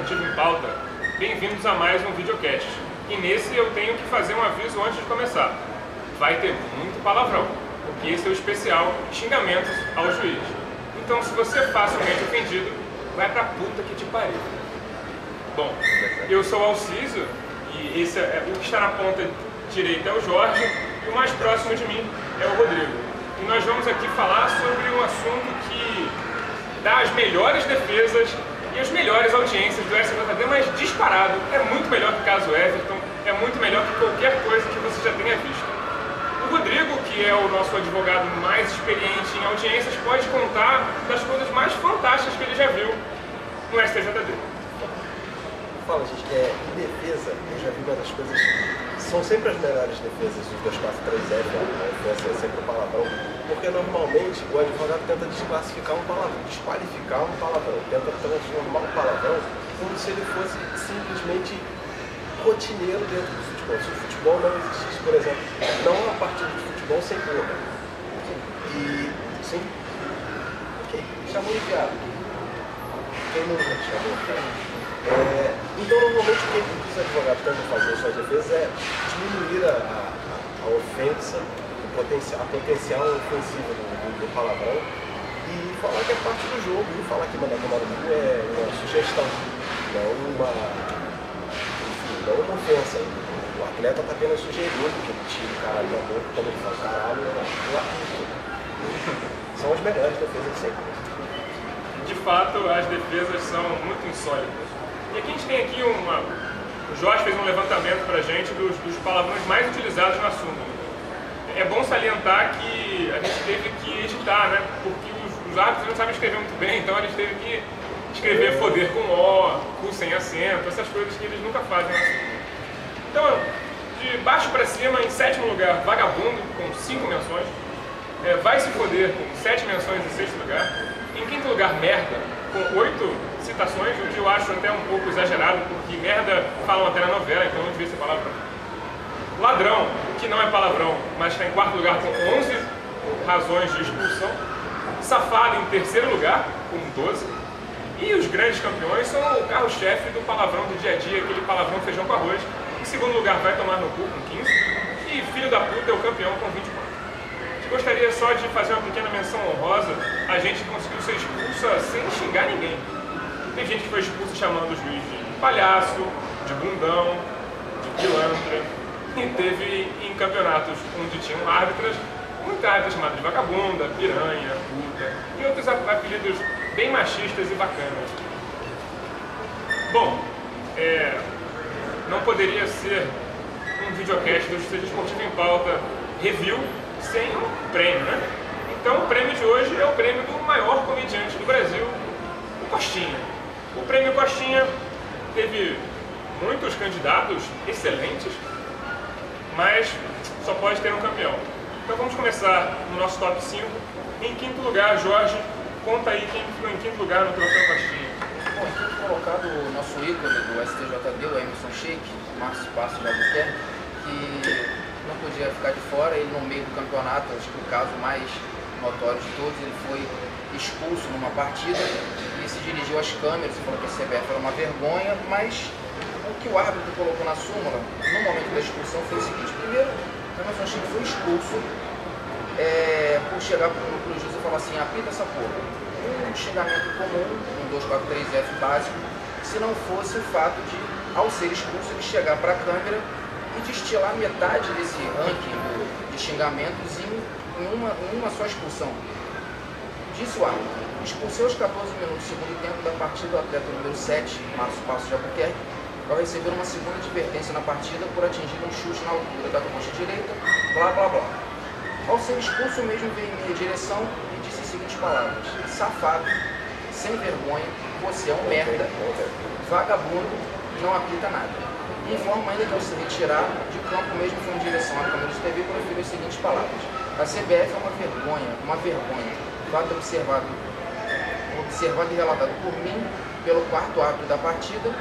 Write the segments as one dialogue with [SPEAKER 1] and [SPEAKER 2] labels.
[SPEAKER 1] Desportivo em Pauta, bem-vindos a mais um videocast. E nesse eu tenho que fazer um aviso antes de começar. Vai ter muito palavrão, porque esse é o especial xingamentos ao juiz. Então se você é facilmente ofendido, vai pra puta que te pariu. Bom, eu sou o Alciso e esse é o que está na ponta direita é o Jorge e o mais próximo de mim é o Rodrigo. E nós vamos aqui falar sobre um assunto que dá as melhores defesas e as melhores audiências do STJD, mas disparado, é muito melhor que o caso Everton, é muito melhor que qualquer coisa que você já tenha visto. O Rodrigo, que é o nosso advogado mais experiente em audiências, pode contar das coisas mais fantásticas que ele já viu no STJD.
[SPEAKER 2] Fala, gente, em defesa, eu já vi uma das coisas, são sempre as melhores defesas dos 243F, a ofensa é sempre o palavrão, porque normalmente o advogado tenta desclassificar um palavrão, desqualificar um palavrão, tenta transformar um palavrão como se ele fosse simplesmente rotineiro dentro do futebol. Se o futebol não existisse, por exemplo, não há uma partida de futebol sem porra. E, sim, ok, chamou de viado. Quem não chamou de viado? Então, normalmente, o que os advogados tentam fazer em suas defesas é diminuir a ofensa, a potencial ofensiva do palavrão e falar que é parte do jogo, e falar que mandar tomar no cu é uma sugestão, não uma ofensa. O atleta está apenas sugerindo que ele tire o caralho da boca quando ele fala caralho, eu aplico. São as melhores defesas sempre.
[SPEAKER 1] De fato, as defesas são muito insólitas. E aqui a gente tem aqui o Jorge fez um levantamento pra gente dos palavrões mais utilizados na súmula. É bom salientar que a gente teve que editar, né? Porque os árbitros não sabem escrever muito bem, então a gente teve que escrever foder com O, cu sem acento, essas coisas que eles nunca fazem na súmula. Então, de baixo pra cima, em sétimo lugar, vagabundo, com 5 menções. Vai se foder, com 7 menções em sexto lugar. Em quinto lugar, merda, com 8 citações, o que eu acho até um pouco exagerado, porque merda falam até na novela, então não devia ser palavrão. Ladrão, que não é palavrão, mas está em quarto lugar com 11 razões de expulsão. Safado em terceiro lugar, com 12. E os grandes campeões são o carro-chefe do palavrão do dia a dia, aquele palavrão feijão com arroz. Em segundo lugar, vai tomar no cu com 15. E filho da puta é o campeão com 24. Gostaria só de fazer uma pequena menção honrosa. A gente conseguiu ser expulsa sem xingar ninguém. Tem gente que foi expulsa chamando o juiz de palhaço, de bundão, de pilantra. E teve em campeonatos onde tinham árbitras, muita árbitra chamada de vagabunda, piranha, puta, e outros apelidos bem machistas e bacanas. Bom, não poderia ser um videocast do Justiça Desportiva em Pauta review sem um prêmio, né? Então o prêmio de hoje é o prêmio do maior comediante do Brasil, o Costinha. O prêmio Costinha teve muitos candidatos excelentes, mas só pode ter um campeão. Então vamos começar no nosso top 5. Em quinto lugar, Jorge, conta aí quem ficou em quinto lugar no troféu Costinha.
[SPEAKER 3] Bom, em quinto colocado, o nosso ícone do STJD, o Emerson Sheik, Márcio Passos de Albuquerque, que não podia ficar de fora. Ele no meio do campeonato, acho que o caso mais notório de todos, ele foi expulso numa partida e se dirigiu às câmeras e falou que a CBF era uma vergonha, mas o que o árbitro colocou na súmula, no momento da expulsão, foi o seguinte: primeiro, o Emerson Sheik foi expulso por chegar pro juiz e falar assim, apita essa porra. Um xingamento comum, um 243F básico, se não fosse o fato de, ao ser expulso, ele chegar para a câmera e destilar metade desse ranking de xingamentos em uma só expulsão. Disse o árbitro: expulsei aos 14 minutos do segundo tempo da partida o atleta número 7, Márcio Passos de Albuquerque, ao receber uma segunda advertência na partida por atingir um chute na altura da coxa direita, blá blá blá. Ao ser expulso, o mesmo veio em minha direção e disse as seguintes palavras: safado, sem vergonha, você é um merda, vagabundo, não apita nada. E informa ainda que ao se retirar de campo, mesmo foi em direção à câmera de TV, proferiu as seguintes palavras: a CBF é uma vergonha, fato observado e relatado por mim pelo quarto árbitro da partida,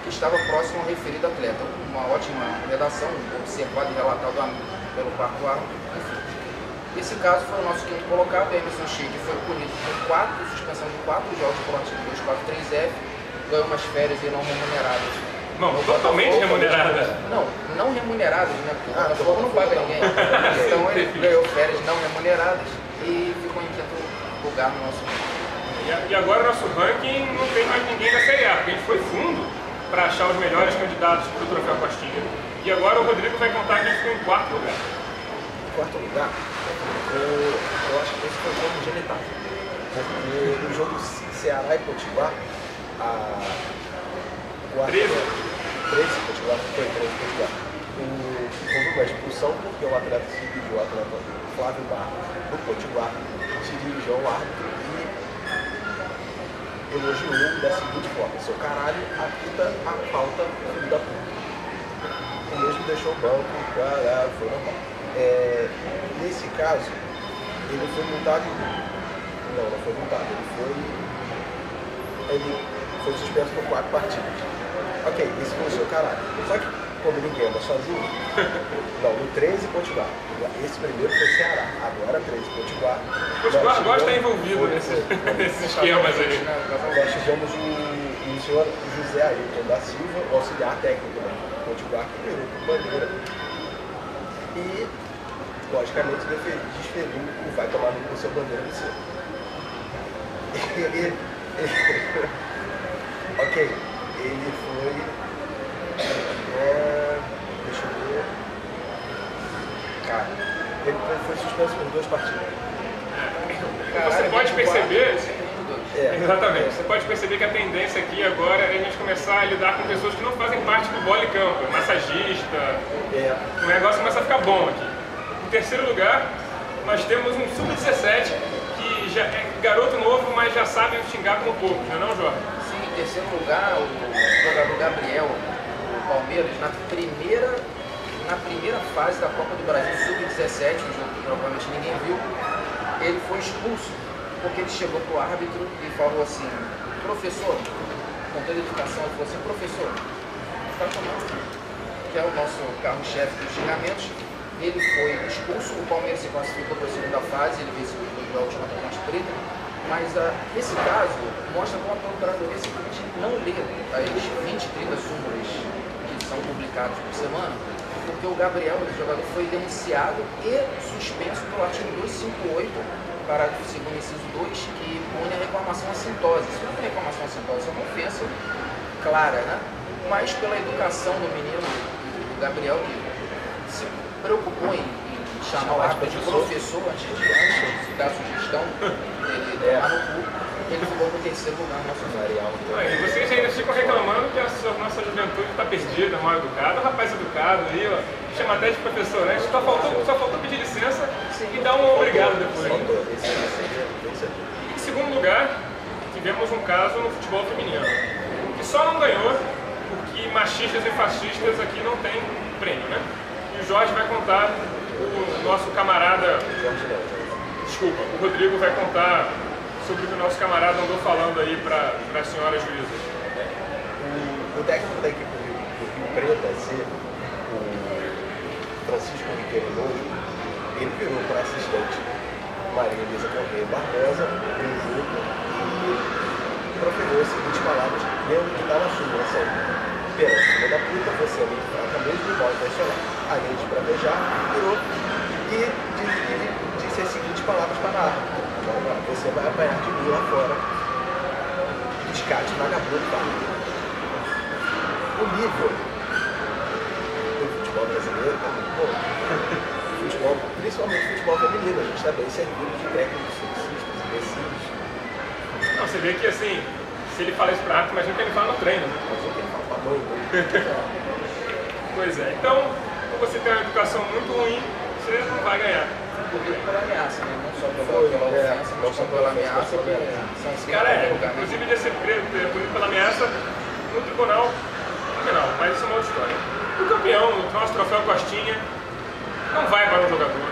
[SPEAKER 3] que estava próximo ao referido atleta. Uma ótima redação, observado e relatado pelo quarto árbitro, enfim. Esse caso foi o nosso quinto colocado, Emerson Sheik, foi punido por suspensão de 4 jogos pelo artigo 243F, ganhou umas férias e não remuneradas.
[SPEAKER 1] Não, totalmente remuneradas.
[SPEAKER 3] Não remuneradas, né? Porque o Botafogo não paga ninguém. Então ele ganhou férias não remuneradas e ficou em quinto lugar no nosso ranking.
[SPEAKER 1] E agora o nosso ranking não tem mais ninguém da Série A, porque a gente foi fundo para achar os melhores candidatos para o Troféu Costinha. E agora o Rodrigo vai contar quem ficou em quarto lugar.
[SPEAKER 2] Em quarto lugar, eu acho que esse foi o jogo genital. Porque no jogo Ceará e Potiguar, o
[SPEAKER 1] 13
[SPEAKER 2] Potiguar, foi 13 Potiguar. Houve uma expulsão porque o atleta se dirigiu, o atleta Flávio Barra, do Potiguar, se dirigiu ao árbitro e elogiou da seguinte forma: seu caralho, apita a falta, filho da puta. O mesmo deixou o banco, caralho, foi normal. Nesse caso, ele foi multado. Não foi multado, ele foi suspenso por 4 partidas. Ok, esse foi o seu caralho. Só que, como ninguém anda sozinho, não, no 13 Potiguar. Esse primeiro foi Ceará, agora 13 Potiguar.
[SPEAKER 1] Potiguar agora está envolvido nesses esquemas aí.
[SPEAKER 2] Nós tivemos o senhor José Ailton da Silva, o auxiliar técnico da Potiguar, que virou por bandeira. E, logicamente, desferiu o vai tomar no seu bandeira do céu. Ok, ele foi. Deixa eu ver. Cara, ele foi suspenso por 2 partidas.
[SPEAKER 1] Você pode perceber. Exatamente. Você pode perceber que a tendência aqui agora é a gente começar a lidar com pessoas que não fazem parte do bola e campo, massagista. O negócio começa a ficar bom aqui. Em terceiro lugar, nós temos um sub-17 que já é garoto novo, mas já sabe xingar como poucos, não é não, Jorge?
[SPEAKER 3] Sim, em terceiro lugar, o jogador Gabriel, do Palmeiras, na primeira fase da Copa do Brasil, sub-17, um jogo que provavelmente ninguém viu, ele foi expulso porque ele chegou pro árbitro e falou assim: professor, com toda a educação, ele falou assim: professor, que é o nosso carro-chefe dos xingamentos. Ele foi expulso, o Palmeiras se classificou para a segunda fase, ele venceu a última da Ponte Preta, mas esse caso mostra como a Procuradoria simplesmente não lê as 20, 30 súmulas que são publicadas por semana, porque o Gabriel, esse jogador, foi denunciado e suspenso pelo artigo 258, parágrafo 2º, inciso 2, que pune a reclamação assintosa. Isso não é reclamação assintosa, isso é uma ofensa clara, né? Mas pela educação do menino, do Gabriel, que se preocupou em chamar o árbitro de professor antes de dar a sugestão dele tomar no cu, ele ficou no terceiro lugar no nosso varial.
[SPEAKER 1] E vocês ainda ficam reclamando que a nossa juventude está perdida, mal educada. O rapaz educado aí, ó, chama até de professor, né? Só faltou pedir licença e dar um obrigado depois. Em segundo lugar, tivemos um caso no futebol feminino, que só não ganhou porque machistas e fascistas aqui não tem prêmio, né? E o Jorge vai contar, o nosso camarada, desculpa, o Rodrigo vai contar sobre o que o nosso camarada andou falando aí para as senhoras juízas.
[SPEAKER 2] O técnico da equipe do Rio Preto, o Francisco Riqueiro Novo, ele virou para assistente Maria Elisa Correia Barbosa no jogo e proferiu as seguintes palavras dentro que está na súmula assim: pera, filha da puta, você é muito fraca mesmo, mal intencionado. Além de pravejar, virou e disse as seguintes palavras para a árbitra: você vai apanhar de mim lá fora, descarte vagabundo, tá? O nível do futebol brasileiro é muito bom. Futebol, principalmente futebol feminino, a gente está bem servido de técnicos sexistas, imbecis.
[SPEAKER 1] Não, você vê que assim, se ele fala isso para a árbitra, imagina que ele fala no treino.
[SPEAKER 2] Mas o que ele fala para a mãe,
[SPEAKER 1] Pois é, então, se você tem uma educação muito ruim, você não vai ganhar.
[SPEAKER 3] Punido pela ameaça, né? Não só pela ofensa, mas também pela ameaça.
[SPEAKER 1] Esse cara inclusive, de ser punido pela ameaça no tribunal penal, mas isso é uma outra história. O campeão, o nosso troféu Costinha, não vai para um jogador,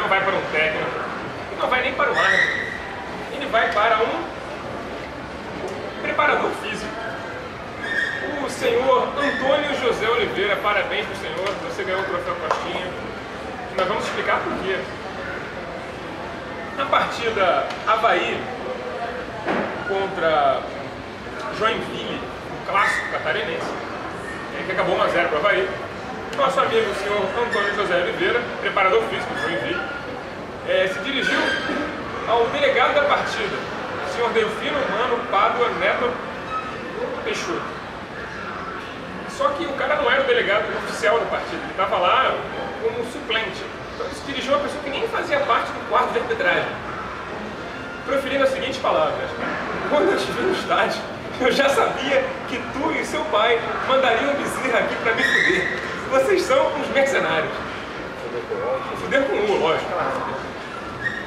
[SPEAKER 1] não vai para um técnico, não vai nem para um árbitro. Ele vai para um preparador físico. O senhor Antônio José Oliveira, parabéns para o senhor, você ganhou o troféu Costinha. Nós vamos explicar por quê. Na partida Avaí contra Joinville, um clássico catarinense, que acabou 1 a 0 para o Avaí. Nosso amigo, o senhor Antônio José Oliveira, preparador físico de Joinville, se dirigiu ao delegado da partida, o senhor Delfino Mano Pádua Neto Peixoto. Só que o cara não era o delegado oficial da partida, ele estava lá como suplente. Então ele se dirigiu a uma pessoa que nem fazia parte do quarto de arbitragem, proferindo as seguintes palavras: quando eu te vi no estádio, eu já sabia que tu e seu pai mandariam Bezerra aqui para me fuder. Vocês são uns mercenários. Fuder com U, lógico.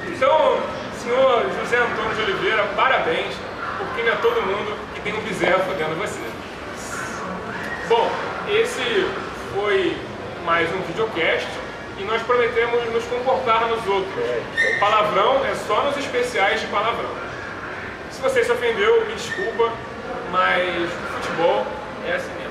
[SPEAKER 1] Então, senhor José Antônio de Oliveira, parabéns, porque não é todo mundo que tem um Bezerra fudendo você. Bom, esse foi mais um videocast e nós prometemos nos comportar nos outros. Palavrão é só nos especiais de palavrão. Se você se ofendeu, me desculpa, mas futebol é assim mesmo.